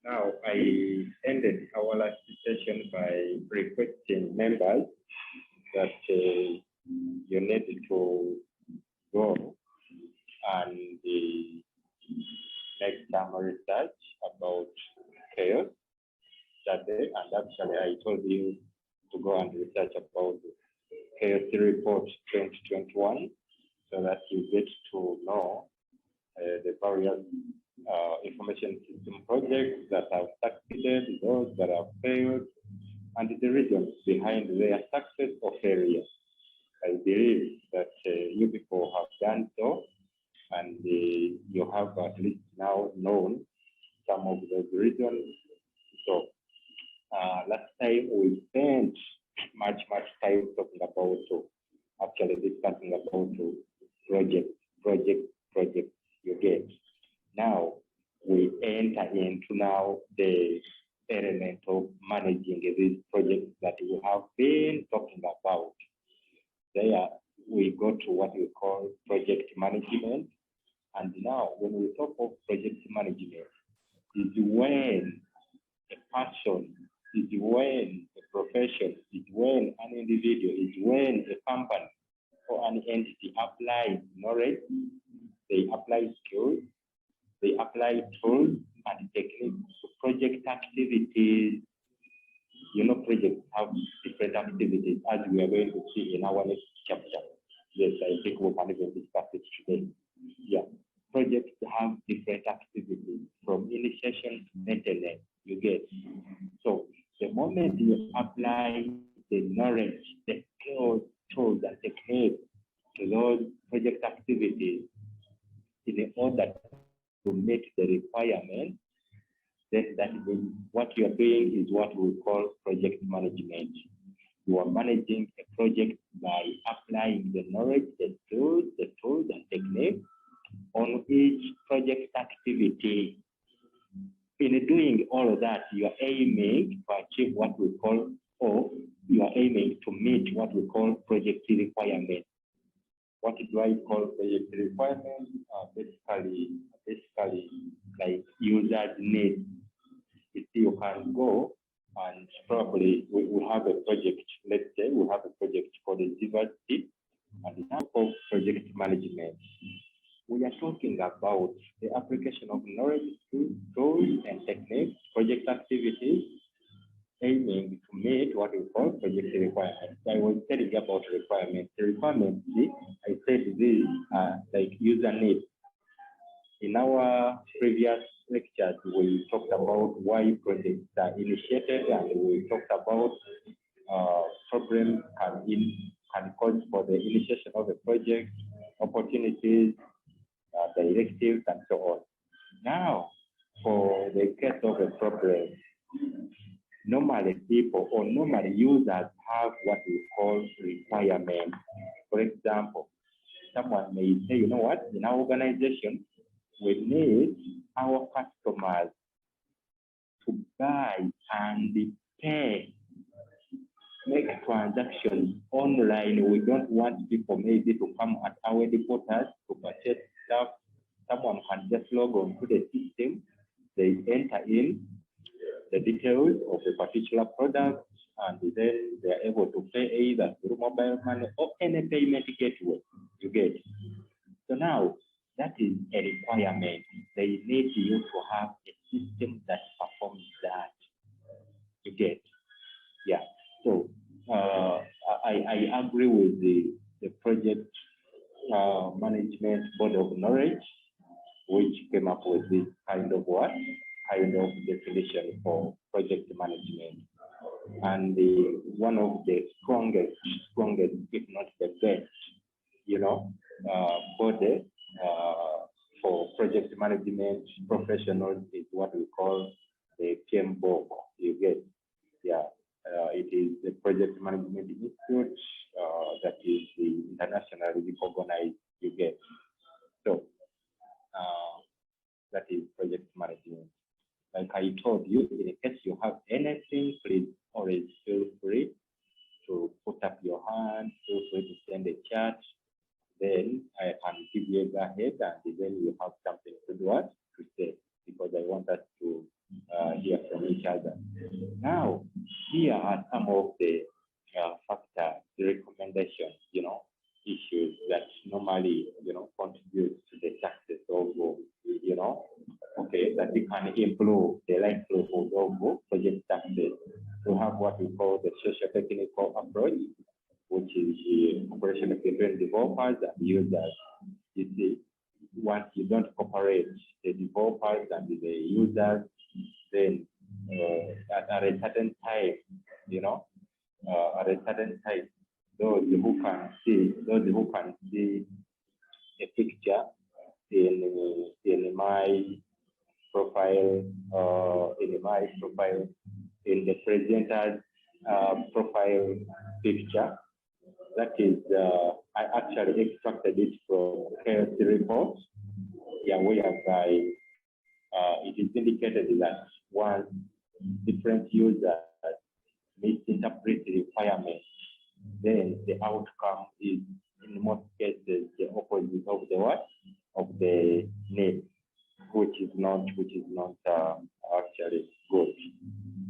Now, I ended our last session by requesting members that you need to go and make some research about chaos study, and actually I told you to go and research about chaos report 2021 so that you get to know the various information system projects that have succeeded, those that have failed, and the reasons behind their success or failure. I believe that you people have done so, and you have at least now known some of those reasons. So last time we spent much time talking about actually discussing about project you get. Now we enter into now the element of managing these projects that we have been talking about. There we go to what we call project management. And now when we talk of project management, is when a person, is when a profession, is when an individual, is when a company or an entity applies knowledge, they apply skills, they apply tools and techniques to project activities. You know, projects have different activities, as we are going to see in our next chapter. Yes, I think we can even discuss it today. Yeah, projects have different activities from initiation to maintenance, you get. So the moment you apply the knowledge, the skills, tools, and techniques to those project activities in order to meet the requirements, then that means what you are doing is what we call project management. You are managing a project by applying the knowledge, the tools, and techniques on each project activity. In doing all of that, you are aiming to achieve what we call, or you are aiming to meet what we call project requirements. What do I call project requirements? Basically like user needs. You can go and probably we have a project, let's say we have a project for the diversity and now of project management. We are talking about the application of knowledge, tools, and techniques, project activities, aiming to meet what we call project requirements. I was telling you about requirements. The requirements, I said these are like user needs. In our previous lectures, we talked about why projects are initiated, and we talked about problems can cause for the initiation of a project, opportunities, directives, and so on. Now, for the case of a problem, normally people or normally users have what we call requirements. For example, someone may say, you know what, in our organization, we need our customers to buy and pay, make transactions online. We don't want people maybe to come at our headquarters to purchase stuff. Someone can just log on to the system, they enter in the details of a particular product, and then they are able to pay either through mobile money or any payment gateway you get. So now, that is a requirement. They need you to have a system that performs that. You get, yeah. So I agree with the project management board of knowledge, which came up with this kind of definition for project management. And one of the strongest, if not the best, body for project management professionals is what we call the PMBOK. You get, yeah. It is the Project Management Institute that is the internationally recognized. You get, so that is project management. Like I told you, in case you have anything, please always feel free to put up your hand, feel free to send a chat. Then I can give you a go ahead, and then you have something to do to say, because I want us to Now, here are some of the factors, the recommendations, issues that normally, contribute to the success of, okay, that we can improve the likelihood of project success. We have what we call the socio-technical approach, which is the cooperation between developers and users. You see, once you don't cooperate, the developers and the users, then at a certain time, at a certain time, those who can see a picture in my profile, in the presenter's profile picture. That is, I actually extracted it from KLC reports. Yeah, whereby it is indicated that once different users misinterpret the requirements, then the outcome is in most cases the opposite of the what? Of the need, which is not actually good.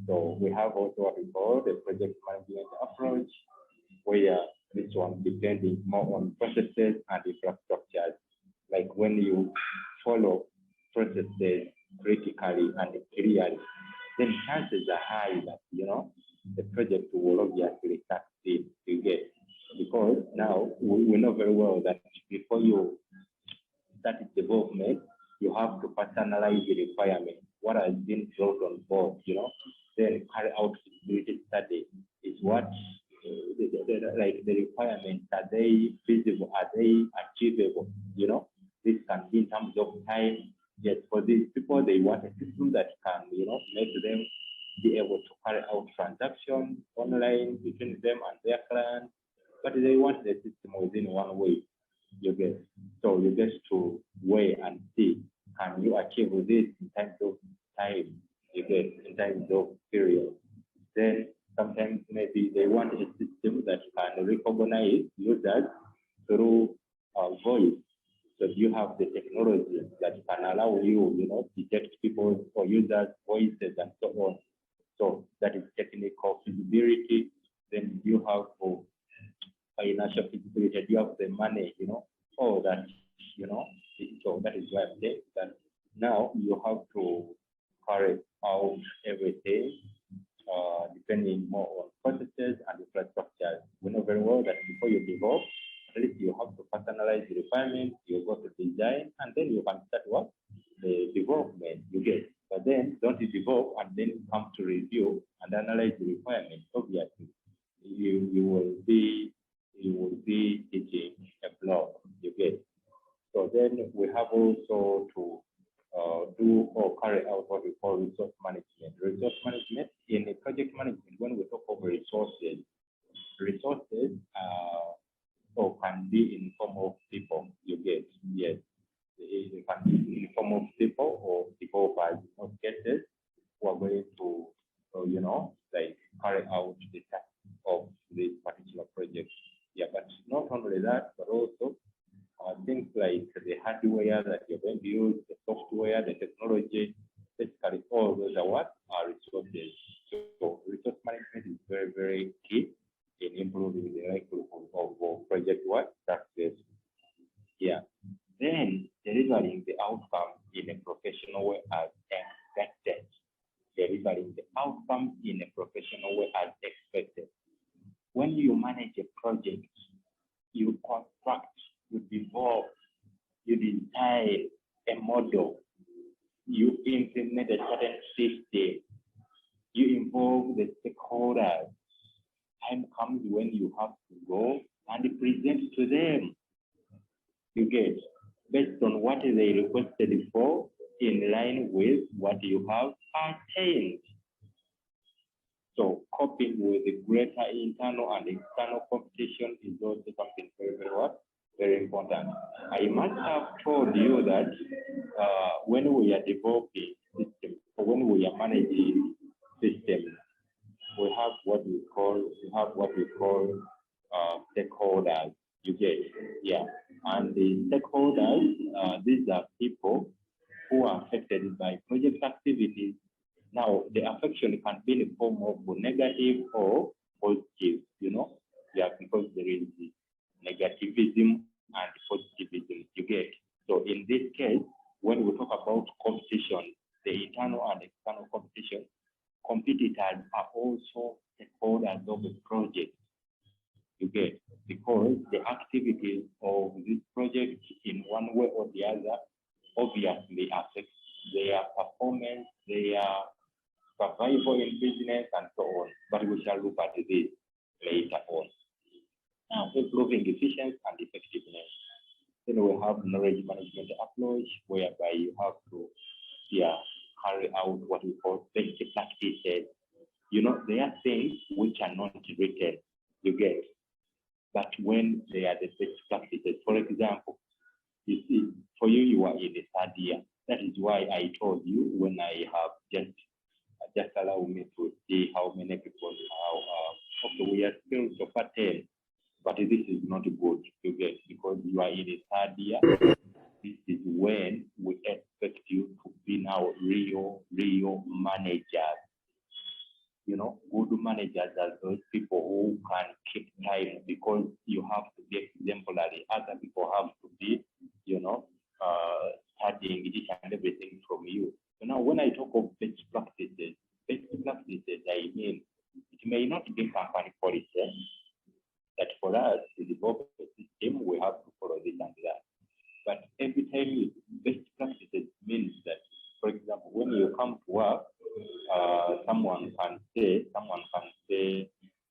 So we have also what we call the project management approach, where this one depending more on processes and infrastructures. Like when you follow processes critically and clearly, then chances are high that the project will obviously succeed. You get, because now we know very well that before you start development, you have to personalize the requirement. What has been brought on board, then carry out feasibility study is what like the requirements, are they feasible, are they achievable? This can be in terms of time. Yes, for these people, they want a system that can, make them be able to carry out transactions online between them and their clients, but they want the system within one way. You get, so you get to weigh and see, can you achieve this in terms of time? You get, in terms of period. Then sometimes maybe they want a system that can recognize users through voice. So you have the technology that can allow you, detect people's or users' voices and so on. So that is technical feasibility. Then you have financial feasibility. You have the money, all that, So that is why I'm saying that now you have to carry out everything depending more on processes and infrastructure. We know very well that before you develop, at least you have to personalize the requirements, you go to design, and then you can start what? The development you get. But then don't you develop and then come to review and analyze the requirements. Obviously, you will be teaching a blog, you get. So then we have also to do or carry out what we call resource management. Resource management in a project management, when we talk of resources or can be in form of people, you get, yes. It can be in form of people or developers in most cases who are going to, like carry out the task of this particular project. Yeah, but not only that, but also things like the hardware that you're going to use, the software, the technology, basically all those are what are resources. So resource management is very, very key in improving the likelihood of project work success. Yeah. Then delivering the outcome in a professional way as expected. Delivering the outcome in a professional way as expected. When you manage a project, you construct, you develop, you design a model, you implement a certain system, you involve the stakeholders. Time comes when you have to go and present to them. You get, based on what they requested for, in line with what you have attained. So coping with the greater internal and external competition is also something very, very what? Very important. I must have told you that when we are developing systems, or when we are managing systems, we have what we call stakeholders. You get, yeah. And the stakeholders, these are people who are affected by project activities. Now, the affection can be in the form of negative or positive, yeah, because there is negativism and positivism, you get. So in this case, when we talk about competition, the internal and external competition, competitors are also stakeholders of the project, you get, because the activities of this project in one way or the other obviously affect their performance, their survival in business, and so on. But we shall look at this later on. Now, improving efficiency and effectiveness. Then we have knowledge management approach, whereby you have to carry out what we call best practices. There are things which are not written, you get, but when they are the best practices, for example, you see, for you are in the third year. That is why I told you when I have just allow me to see how many people are, okay, we are still super 10, but this is not good, you get, because you are in the third year. This is when we expect you to be now real managers. Good managers are those people who can keep time, because you have to be exemplary. Other people have to be, studying each and everything from you. So now when I talk of best practices, I mean, it may not be company policy, that for us to develop a system, we have to follow this and that. But every time you best practices means that, for example, when you come to work, someone can say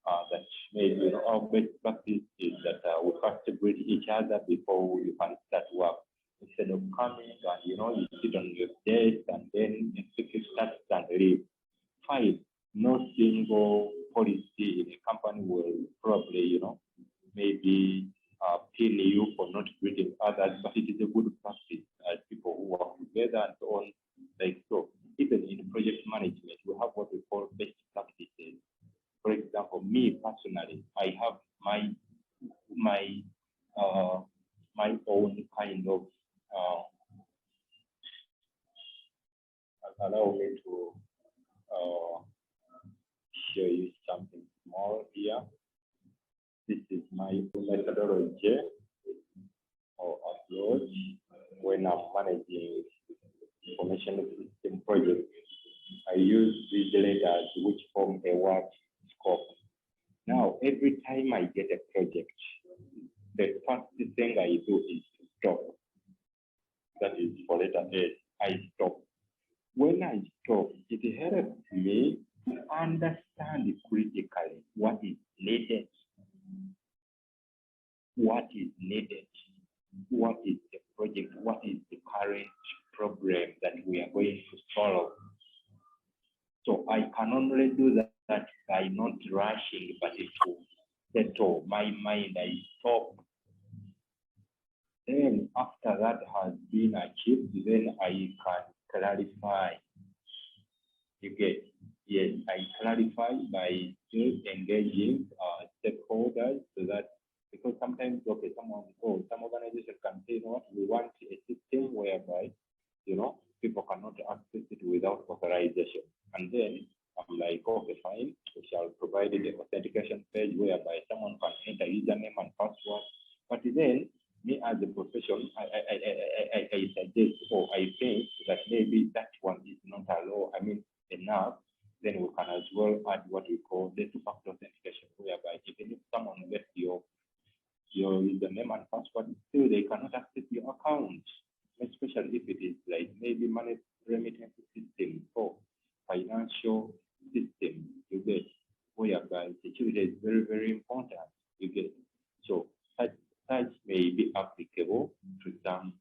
that maybe our best practice is that we first greet each other before you can start work. Instead of coming and you sit on your desk and then you start and leave. Fine, no single policy in a company will probably maybe pin you for not greeting others, but it is a good practice as people who work together and so on, like so. Even in project management, we have what we call best practices. For example, me personally, I have my own kind of allow me to show you something small here. This is my methodology or approach when I'm managing information system projects. I use these letters which form a work scope. Now, every time I get a project, the first thing I do is to stop. That is for letter A, I stop. When I stop, it helps me to understand critically what is needed, what is the project, what is the current problem that we are going to solve. So I can only do that by not rushing, but to settle my mind. I stop. Then after that has been achieved, then I can clarify. You get, yes, I clarify by still engaging stakeholders, so that, because sometimes, okay, some organization can say, what, we want a system whereby, people cannot access it without authorization. And then I'm like, okay, fine, we shall provide the authentication page whereby someone can enter username and password. But then, me as a profession, I suggest, or I think that maybe that one is not enough. Then we can as well add what we call the two-factor authentication, whereby even if someone gets your username and password, still they cannot access your account, especially if it is like maybe money remittance system or financial system, you get, whereby security is very, very important, you get. So such may be applicable to some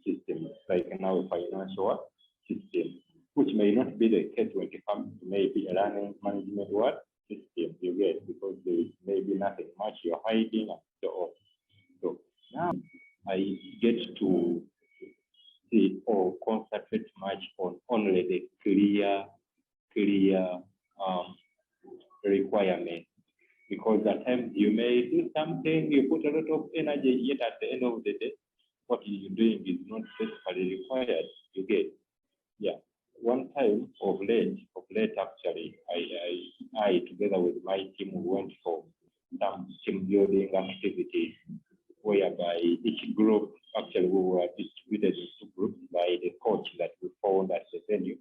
systems, like now financial system, which may not be the case when it comes to maybe a learning management system, you get, because there is maybe nothing much you're hiding and so on. So now I get to see or concentrate much on only the clear requirement. Because at times you may do something, you put a lot of energy, yet at the end of the day, what you're doing is not basically required. You get, yeah. One time of late actually, I together with my team went for some team building activities whereby each group, actually we were distributed into groups by the coach that we found at the venue,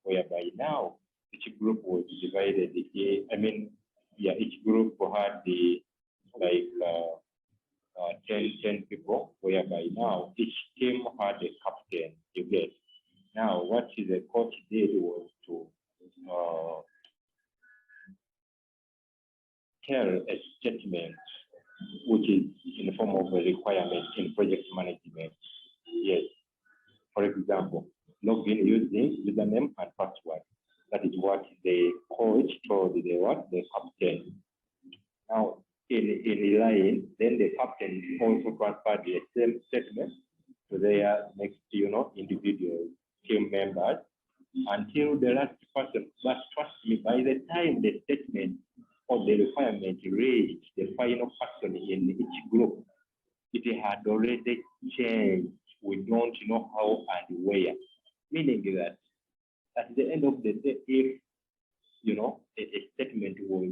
whereby now each group was divided. Each group had the 10 people, whereby now each team had a captain, you get. Now, what the coach did was to tell a statement which is in the form of a requirement in project management. Yes. For example, login using username and password. That is what the coach told the captain. Now, in line, then the captain also transferred the same statement to their next, individual team members until the last person. But trust me, by the time the statement or the requirement reached the final person in each group, it had already changed. We don't know how and where. Meaning that at the end of the day, if a statement was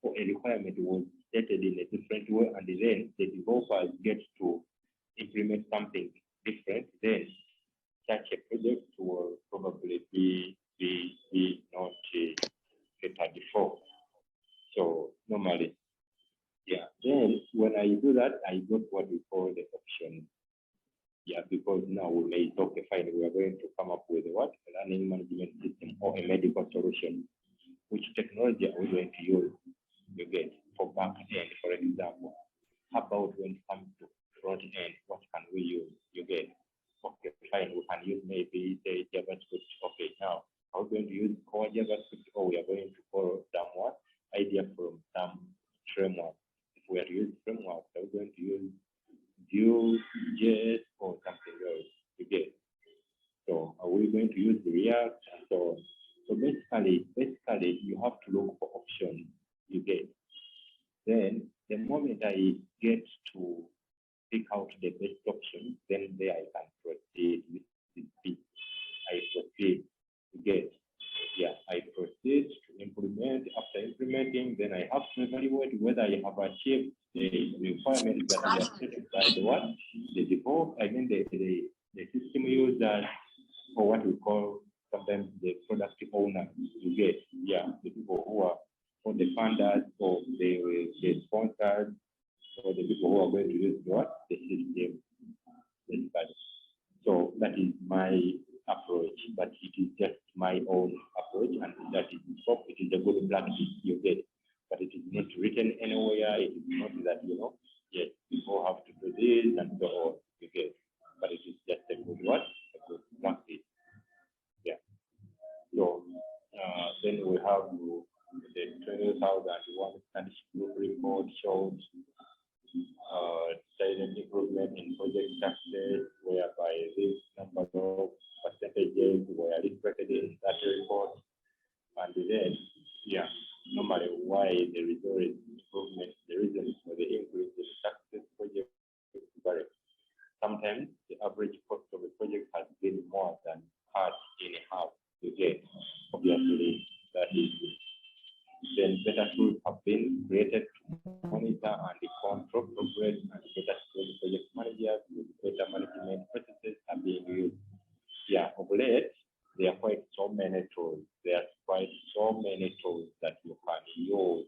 or a requirement was stated in a different way, and then the developers get to implement something different, then such a project will probably be not catered for. So normally, yeah. Then when I do that, I got what we call the option. Yeah, because now we may talk, fine, we are going to come up with what? A learning management system or a medical solution. Which technology are we going to use? You get for back end, for example. How about when it comes to front end, what can we use? You get, okay, fine, we can use maybe the JavaScript. Okay, now, are we going to use core JavaScript, or we are going to borrow some what? Idea from some framework? If we are to use framework, are we going to use Vue.js or something else? You get. So are we going to use React and so on? So basically, you have to look for options. You get. Then the moment I get to pick out the best option, then there I can proceed with the I proceed. You get. Yeah, I proceed to implement. After implementing, then I have to evaluate whether I have achieved the requirements that are set by the what? The default, the system users, or what we call sometimes the product owner. You get, yeah, the people who are, or the funders, or the sponsors, or the people who are going to use what? The system. So that is my approach, but it is just my own approach, and that is it is a good practice, you get. But it is not written anywhere. It is not that, yes, people have to do this and so on, you get. But it is just a good what? A good practice. Yeah. So then we have the 20,001 Spanish group report shows silent improvement in project success, whereby this number of percentages were reflected in that report. And then, yeah, normally why the result is improvement, the reason for the increase in success project vary. Sometimes the average cost of a project has been more than cut in half. You get, obviously, that is. Then better tools have been created to monitor and control progress, and better skilled project managers with better management processes are being used. Yeah, of late, there are quite so many tools. There are quite so many tools that you can use,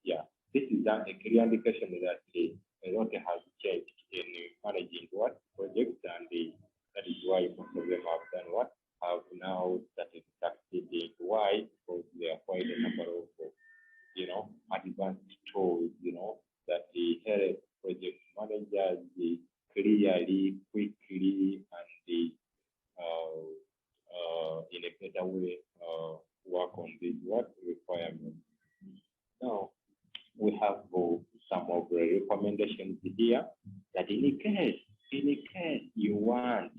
Yeah, this is a clear indication that a lot has changed in managing what projects, and that is why most of them have done what? Have now started succeeding. Why? Because there are quite a number of, advanced tools, that the help project managers clearly, quickly, and in a better way work on these what requirements. Now we have some of the recommendations here that in case you want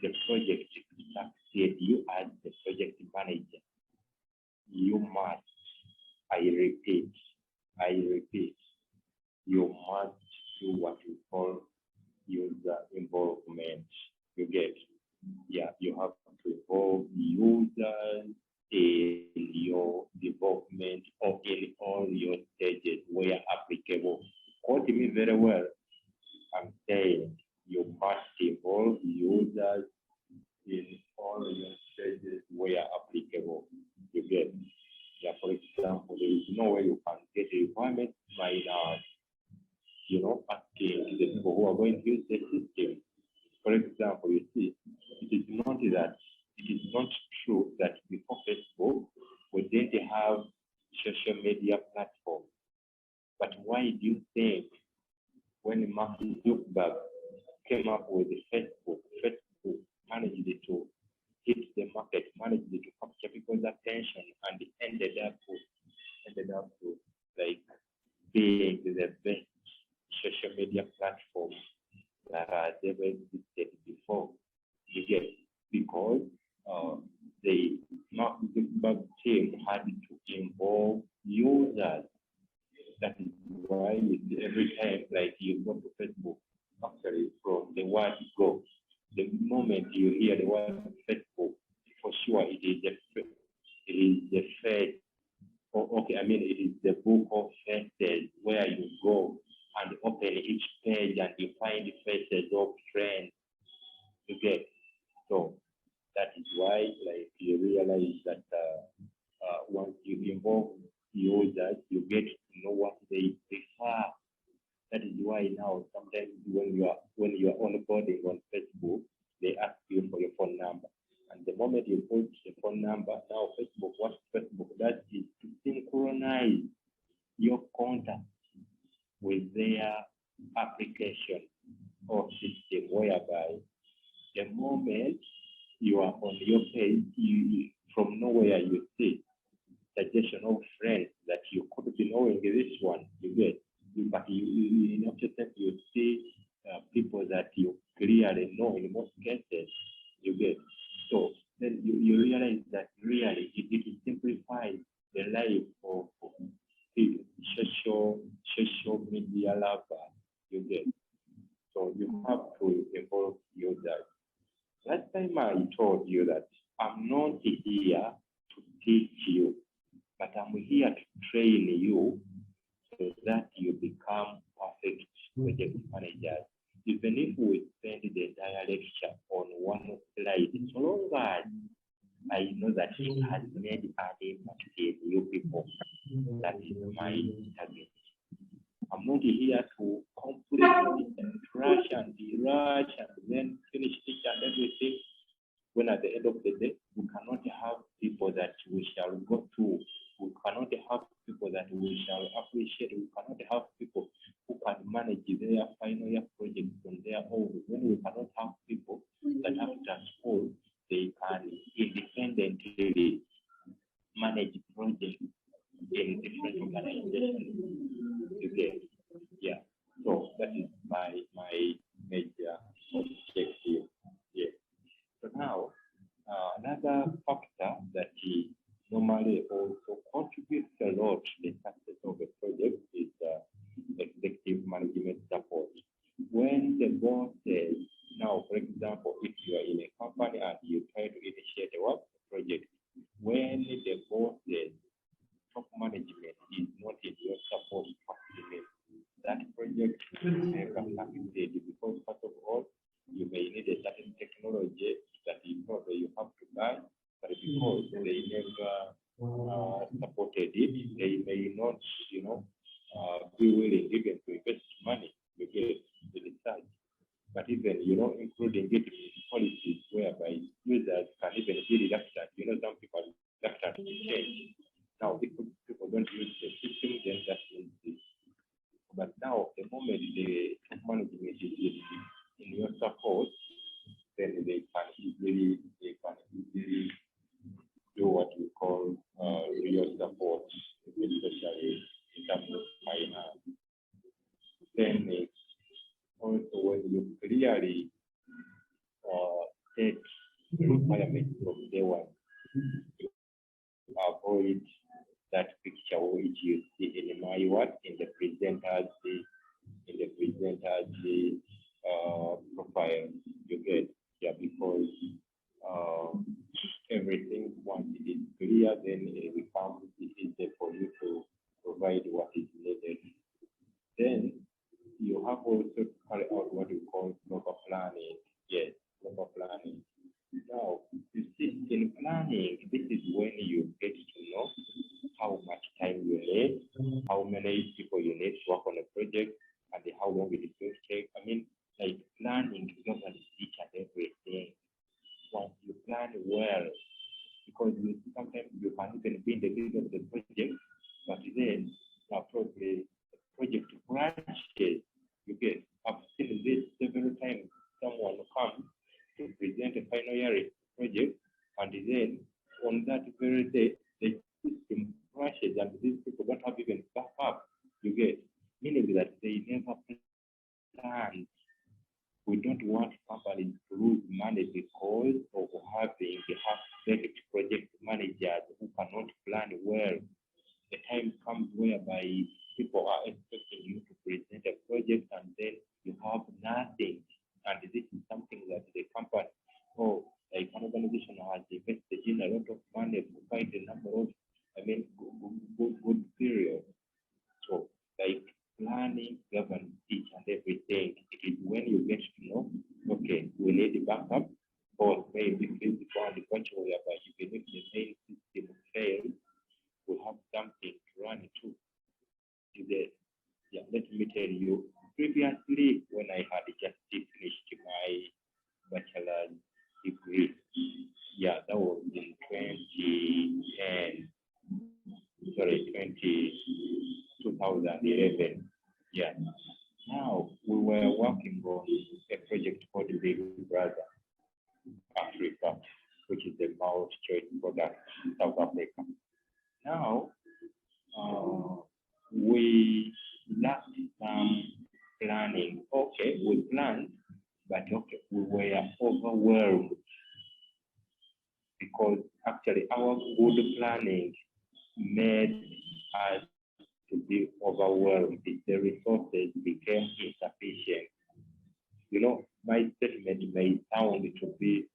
the project to succeed, you as the project manager, you must, I repeat, you must do what we call user involvement. You get, yeah, you have to involve users in your development or in all your stages where applicable. Quote me very well. I'm saying you must involve users in all your stages where applicable. You get. Yeah, for example, there is no way you can get a requirement minus, asking the people who are going to use the system. For example, you see, it is not true that before Facebook we didn't have social media platforms. But why do you think when Mark Zuckerberg came up with Facebook managed to hit the market, managed to capture people's attention, and ended up with like being the best social media platform that has ever existed before. You get, because the Mark Zuckerberg team had to involve users. That is why every time, like you go to Facebook, actually from the word go, the moment you hear the word Facebook, for sure it is the face. Okay, I mean it is the book of faces where you go and open each page and you find faces of friends. You get, so that is why, like, you realize that once you involve users, you get to know what they prefer. That is why now sometimes when you are onboarding on Facebook, they ask you for your phone number. And the moment you put the phone number, now what Facebook does is to synchronize your contact with their application or system, whereby the moment you are on your page, from nowhere you see suggestion of friends that you could be knowing this one, you get. But you you see people that you clearly know in most cases, you get. So then you realize that really it simplifies the life of the social media lover, you get. So you have to involve users. Last time I told you that I'm not here to teach you, but I'm here to train you so that you become perfect project managers. Even if we spend the entire lecture on one slide, so long as I know that it has made an impact in you people, that is my target. I'm not here to complete and rush and then finish it and everything. When at the end of the day, we cannot have people that we shall go to. We cannot have people that we shall appreciate. We cannot have people who can manage their final year projects on their own. When we cannot have people that after school, they can independently manage projects in different organizations. Okay. Yeah. So that is my major objective. Yes. So now, another factor that normally also contributes a lot to the success of a project is executive management support. When the boss says, now, for example, if you are in a company and you try to initiate a work project, when the boss says top management is not in your support facility, that project will never succeed, because first of all, you may need a certain technology that you probably you have to buy, but because they never supported it, they may not, be willing even to invest money to get the research. But even, including it in policies whereby users can even be reluctant. Some people are reluctant to change. Now, if people don't use the system, then that means this. But now, the moment the top management is in your support, then they can easily do what we call real support, especially in terms of finance. Then also when you clearly set requirements from day one, to avoid that picture which you see in my work in the presenter's profile, you get, yeah, because clear, then it becomes easier for you to provide what is needed. Then you have also to carry out what we call proper planning. Yes, proper planning. Now, you see, in planning, this is when you get to know how much time you need, how many people you need to work on a project, and how long it is going to take. I mean, like planning governs each and everything. Once you plan well, because sometimes you can even be in the middle of the project, but then probably the project crashes. You get, I've seen this several times. Someone comes to present a final year project, and then on that very day, the system crashes, and these people don't have even backup. You get, meaning that they never planned. We don't want companies to lose money because of having half-baked project managers who cannot plan well. The time comes whereby people are expecting you to present a project and then you have nothing. And this is something that the company or like an organization has invested in a lot of money to find a number of, good periods. So, like planning governs each and everything. It is when you get to know, okay, we need a backup, or maybe physical and virtual, whereby even if the main system fails, we have something to run to. Yeah, let me tell you, previously when I had just finished my bachelor's degree, yeah, that was in 2011. Yeah. Now we were working on a project called Big Brother Africa, which is a multi-trade product in South Africa. Now we lacked some planning. Okay, we planned, but okay, we were overwhelmed because actually our good planning made us to be overwhelmed. The resources became insufficient. You know, my statement may sound to be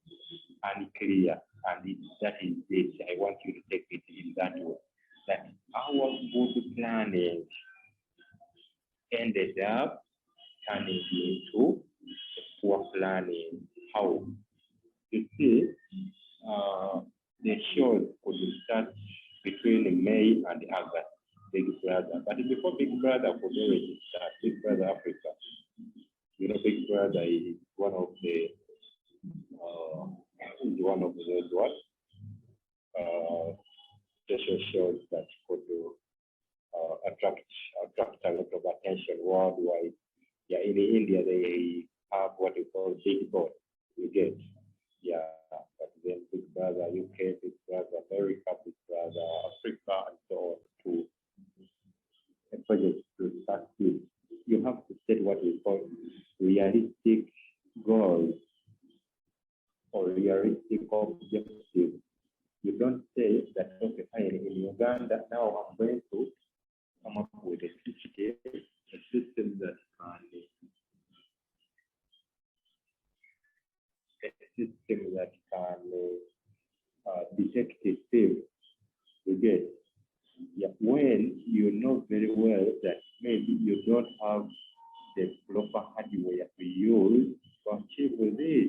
unclear, and that is it. I want you to take it in that way. That our good planning ended up turning into poor planning. How? You see, the shows could start between May and August, Big Brother. But before Big Brother could already start, Big Brother Africa, you know, Big Brother is one of those special shows that could attract a lot of attention worldwide. Yeah, in India they have what we call Big Boss. You get, yeah, but then Big Brother UK, Big Brother America, Big Brother Africa, and so on. To a project to succeed, you have to set what we call realistic goals or realistic objectives. You don't say that, okay, fine, in Uganda now I'm going to come up with a system that can detect a thief. You get, yeah, when you know very well that maybe you don't have the proper hardware to use to achieve this.